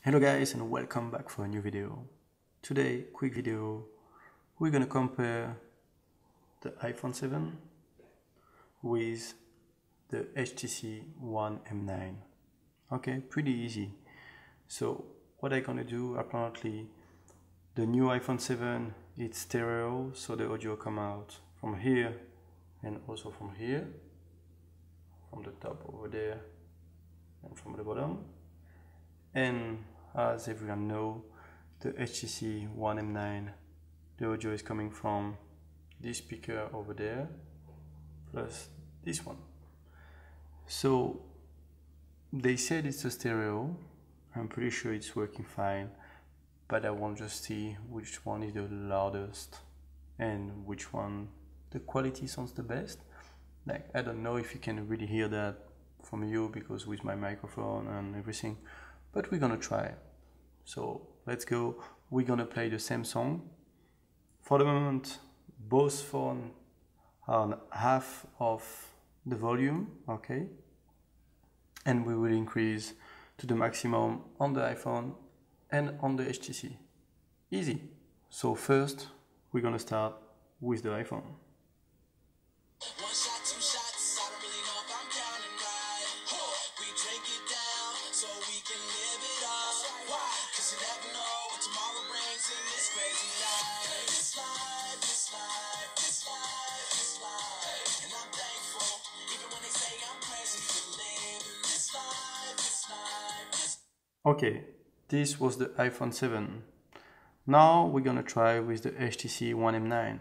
Hello guys, and welcome back for a new video. Today, quick video, we're gonna compare the iPhone 7 with the HTC One M9. Okay, pretty easy. So what I'm gonna do, apparently the new iPhone 7, it's stereo, so the audio come out from here and also from here, from the top over there and from the bottom. And as everyone knows, the HTC One M9, the audio is coming from this speaker over there plus this one. So they said it's a stereo. I'm pretty sure it's working fine, but I want to just see which one is the loudest and which one the quality sounds the best. Like, I don't know if you can really hear that from you because with my microphone and everything, but we're gonna try. So let's go. We're gonna play the same song. For the moment, both phones are on half of the volume, okay? And we will increase to the maximum on the iPhone and on the HTC. Easy. So first, we're gonna start with the iPhone. Okay, this was the iPhone 7. Now we're gonna try with the HTC One M9.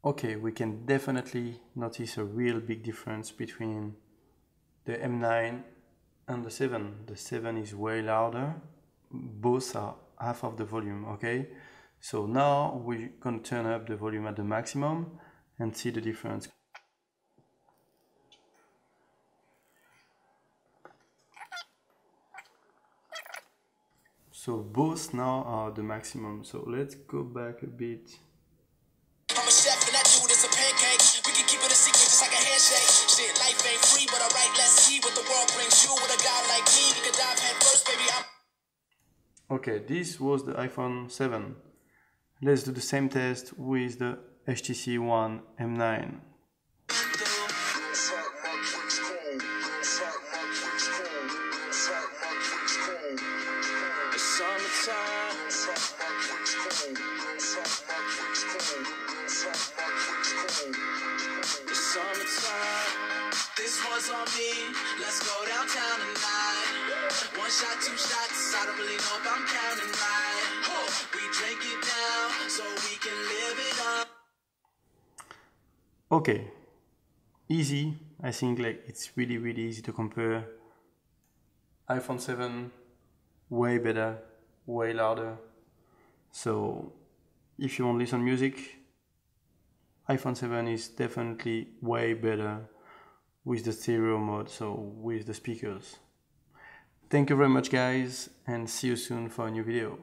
Okay, we can definitely notice a real big difference between the M9 and the 7. The 7 is way louder. Both are half of the volume, okay? So now we're gonna turn up the volume at the maximum and see the difference. So both now are the maximum. So let's go back a bit. I'm a chef and that dude is a pancake. We can keep it a secret just like a handshake. Shit, life ain't free, but alright, let's see what the world brings you with a guy like me. You can dive head first, baby. Okay, this was the iPhone 7. Let's do the same test with the HTC One M9. This one's on me. Let's go downtown tonight. One shot, two shots. I don't really know if I'm counting right. We drink it down so we can live it up. Okay, easy. I think like it's really easy to compare. iPhone 7 way better, way louder. So if you want to listen music, iPhone 7 is definitely way better with the stereo mode, so with the speakers. Thank you very much guys, and see you soon for a new video.